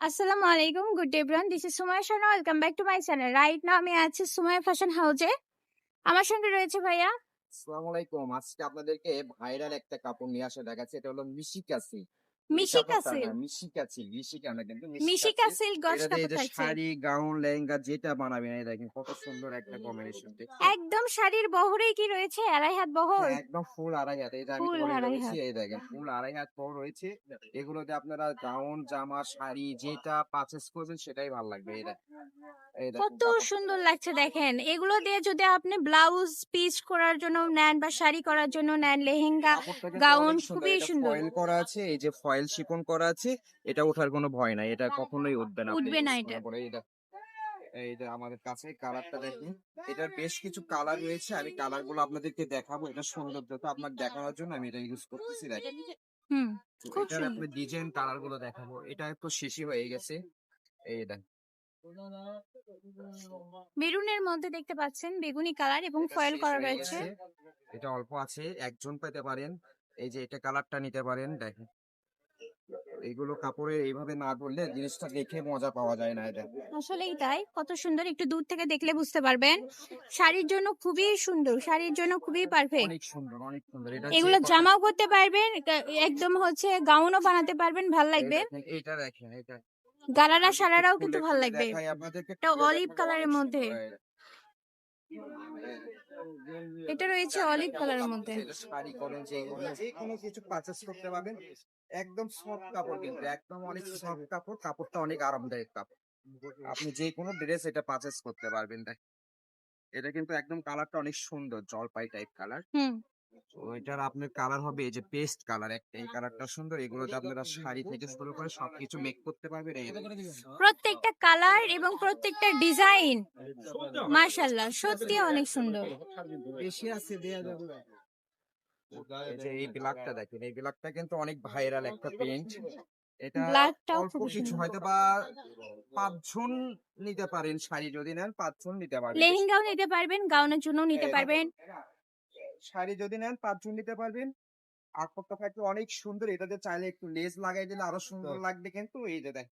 আসসালামু আলাইকুম, good day everyone. This is Sumaiya Sharna. Welcome back to my channel. Right now আমি আছি সুমাইয়া ফ্যাশন হাউসে। আমার সঙ্গে রয়েছে ভাইয়া। আসসালামু আলাইকুম। আজকে আপনাদেরকে ভাইরাল একটা কাপড় নিয়ে আসা দেখাচ্ছে। এটা হলো মিশিকাসি। এই মিশিকা কাপড়টা সিল্ক। হ্যাঁ, মিশিকা না কিন্তু মিশিকা মিশিকাসি। সিল্ক গজ এটা দিয়ে এই কাপড় যে থাকছে। শাড়ি, গাউন, লেহেঙ্গা যেটা বানাবেন এই দেখেন কত সুন্দর একটা কম্বিনেশন দেখছেন? একদম শাড়ির বহরেই কি রয়েছে? আড়াই হাত বহর, হ্যাঁ, একদম ফুল আড়াই হাত। এই যে আমি ফুল পরে আড়াই রয়েছি হাত। এই দেখেন ফুল আড়াই হাত বহর রয়েছে। এগুলোতে আপনারা গাউন, জামা, শাড়ি যেটা পারচেজ করবেন সেটাই ভালো লাগবে। এই দেখেন কত কাপড়টা। সুন্দর লাগছে দেখেন। এগুলো দিয়ে যদি আপনি ব্লাউজ পিস করার জন্য নেন বা শাড়ি করার জন্য নেন, লেহেঙ্গা, কাপড়টা কিন্তু গাউন, অনেক সুন্দর। খুবই এটা সুন্দর। ফয়েল করা আছে, এই যে ফয়েল শিফন করা আছে। এটা ওঠার কোনো ভয় নাই। এটা কখনোই উঠবে না আপনি উঠবে না ইউজ এটা। করার পরে। এই যে আমাদের কাছে কালারটা দেখুন। এটার বেশ কিছু কালার রয়েছে। আমি কালার গুলো আপনাদেরকে দেখাবো। এটা সৌন্দর্যতা আপনার দেখানোর জন্য আমি এটা ইউজ করতেছি দেখেন। হুম, তো খুব এটার সুন্দর। আপনি ডিজাইন কালার গুলো দেখাবো। এটা একটু শিশি হয়ে গেছে। এই দেখেন। মেরুনের মধ্যে দেখতে পাচ্ছেন বেগুনি কালার এবং এটা ফয়েল শেষ করা হয়ে রয়েছে। গেছে। এটা অল্প আছে। একজন পেতে পারেন। এই যে এটা কালারটা নিতে পারেন দেখেন। এইগুলো কাপড়ে এইভাবে না করলে জিনিসটা দেখে মজা পাওয়া যায় না এটা। আসলেই তাই, কত সুন্দর, একটু দূর থেকে দেখলে বুঝতে পারবেন। শাড়ির জন্য খুবই সুন্দর, শাড়ির জন্য খুবই পারফেক্ট। অনেক সুন্দর, অনেক সুন্দর। এটা যে এগুলো কটা জামাও করতে পারবেন, একদম গাউনও বানাতে পারবেন, ভাল এই লাগবে। দেখেন, এইটা দেখেন এটা। গারারা আমি একটু সারারাও কিন্তু খুলে ভাল খুলে লাগবে। দেখাই আপনাদেরকে, এটা খুলে অলিভ দেখাবো কালারের অনেক মধ্যে, সুন্দর। এটা রয়েছে অলিভ কালারের মধ্যে। শাড়ি করেন যে কোনো কিছু পারচেজ করতে পারবেন। একদম সফট কাপড় কিন্তু একদম অনেক সফট কাপড়। কাপড়টা অনেক আরামদায়ক কাপড়। আপনি যে কোনো ড্রেস এটা পারচেজ করতে পারবেন। এটা কিন্তু একদম কালারটা অনেক সুন্দর, জলপাই টাইপ কালার। হুম, তো এটার আপনার কালার হবে এই যে পেস্ট কালার একটা। এই কালারটা সুন্দর। এগুলোতে আপনারা শাড়ি থেকে শুরু করে সবকিছু মেক করতে পারবেন। এই দেখেন। প্রত্যেকটা কালার এবং প্রত্যেকটা ডিজাইন মাশাআল্লাহ সত্যি অনেক সুন্দর। বেশি আছে দেয়া যাবে। এই যে এই ব্ল্যাকটা দেখেন। এই ব্ল্যাকটা কিন্তু অনেক ভাইরাল একটা পেইন্ট। এটা ব্ল্যাকটাও অল্প খুবই কিছু সুন্দর। হয়তো বা ৫ জন নিতে পারেন। শাড়ি যদি নেন ৫ জন নিতে পারবেন। বেশি লেহেঙ্গাও নিতে পারবেন, গাউনের জন্য নিতে এই দেখেন। পারবেন। শাড়ি যদি নেন ৫ জন নিতে পারবেন। কাপড়টা থাকবে অনেক সুন্দর। এটাতে চাইলে একটু লেস লাগাই দিলে আরো সুন্দর লাগবে কিন্তু। এই যে দেখেন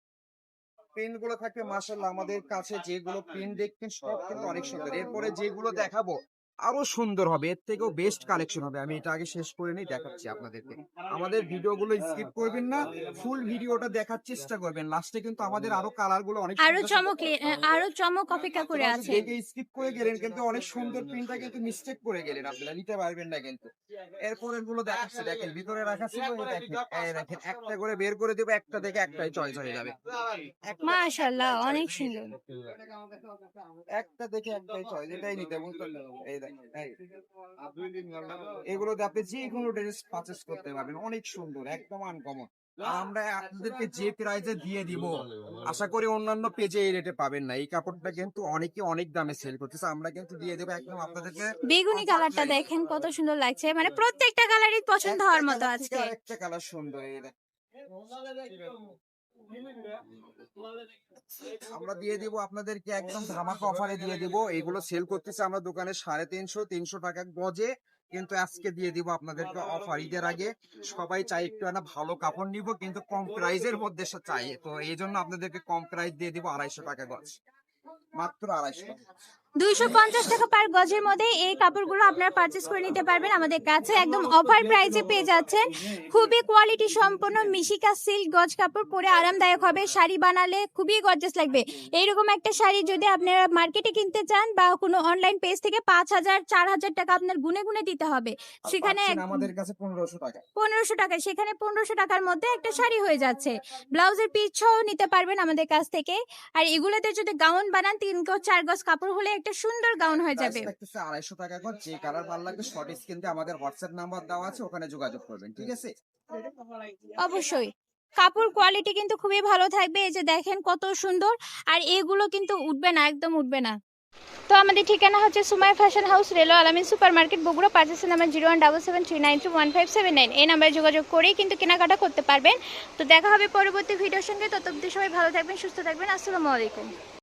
প্রিন্ট গুলো থাকবে মাশাআল্লাহ। আমাদের কাছে যেগুলো প্রিন্ট দেখবেন সব কিন্তু অনেক সুন্দর। এরপরে যেগুলো দেখাবো আরো সুন্দর হবে, এর থেকেও বেস্ট কালেকশন হবে। আমি এটা আগে শেষ করে নিই, দেখাচ্ছি আপনাদেরকে। আমাদের ভিডিওগুলো স্কিপ করবেন না, ফুল ভিডিওটা দেখার চেষ্টা করবেন। লাস্টে কিন্তু আমাদের আরো কালার গুলো অনেক আরো সুন্দর সুন্দর। চমক, আরো চমক অপেক্ষা করে আপনারা হয়তো আছে। দেখে স্কিপ করে গেলেন কিন্তু অনেক সুন্দর প্রিন্টটা কিন্তু মিস্টেক করে গেলেন, আপনারা নিতে পারবেন না কিন্তু। এরপরের গুলো দেখাচ্ছি দেখেন। ভিতরে রাখা ছিল এই দেখেন একটা করে বের করে দেবো, একটা থেকে একটাই চয়েস হয়ে যাবে। একটা থেকে মাশাআল্লাহ একটাই চয়েস। অনেক সুন্দর। একটা থেকে একটাই চয়েস, এটাই নিতে বুঝলেন। এই দেখেন এগুলোতে আপনি যে কোনো ড্রেস পারচেস করতে পারবেন। অনেক সুন্দর, একদম আনকমন। আর আমরা আপনাদেরকে যে প্রাইজে দিয়ে দিব আশা করি অন্যান্য পেজে এই রেটে পাবেন না। এই কাপড়টা কিন্তু অনেকে অনেক দামে সেল করতেছে, আমরা কিন্তু দিয়ে দেবো একদম আপনাদেরকে বেগুনি অফার কালারটা প্রাইস। দেখেন কত সুন্দর লাগছে, মানে প্রত্যেকটা কালারই পছন্দ একটা হওয়ার মতো কালার থেকে আজকে। আর একটা কালার সুন্দর। এই দেখেন। আমরা দিয়ে দিব আপনাদেরকে একদম ধামাকা অফারে দিয়ে দিব। এগুলো সেল করতেছে আমরা দোকানে 350 টাকা গজে, কিন্তু আজকে দিয়ে দিব আপনাদেরকে অফার। ঈদের আগে সবাই চাই একটু একটা ভালো কাপড় নিব কিন্তু কম প্রাইজের মধ্যে চাই। তো এই জন্য আপনাদেরকে কম প্রাইস দিয়ে দিব 250 টাকা গজ, মাত্র 250 টাকা। 250 টাকা পার গজের মধ্যে এই কাপড়গুলো আপনারা পারচেজ করে নিতে পারবেন আমাদের কাছে, একদম অফার প্রাইসে পেয়ে যাচ্ছেন। খুবই কোয়ালিটি সম্পন্ন মিশিকা সিল্ক গজ কাপড়, পরে আরামদায়ক হবে, শাড়ি বানালে খুবই গর্জাস লাগবে। এইরকম একটা শাড়ি যদি আপনারা মার্কেটে কিনতে চান বা কোনো অনলাইন পেজ থেকে 5,000 4,000 টাকা আপনার গুনে গুনে দিতে হবে। আর সেখানে পাচ্ছেন আমাদের কাছে 1500 টাকা। 1500 টাকায়, সেখানে 1500 টাকার মধ্যে একটা শাড়ি হয়ে যাচ্ছে। ব্লাউজের পিছও নিতে পারবেন আমাদের কাছ থেকে। আর এগুলোতে যদি গাউন বানান 3 গজ 4 গজ কাপড় হলে একটা সুন্দর গাউন হয়ে প্রাইস যাবে। থাকতেছে 250 টাকা করে। যে কালার ভালো লাগবে শর্ট স্ক্রিনে আমাদের হোয়াটসঅ্যাপ নাম্বার দেওয়া আছে, ওখানে যোগাযোগ করবেন, ঠিক আছে? অবশ্যই কাপড় কোয়ালিটি কিন্তু খুবই ভালো থাকবে। এই যে দেখেন কত সুন্দর, আর এগুলো কিন্তু উঠবে না, একদম উঠবে না। তো আমাদের ঠিকানা হচ্ছে সুমাইয়া ফ্যাশন হাউস, রেলওয়ে আলামিন সুপার মার্কেট, বগুড়া। পার্চেসের নাম্বার 0177393157 এই নাম্বারে যোগাযোগ করেই কিন্তু কেনাকাটা করতে পারবেন। তো দেখা হবে পরবর্তী ভিডিওর সঙ্গে। ততক্ষণ সবাই ভালো থাকবেন, সুস্থ থাকবেন। আসসালামু আলাইকুম।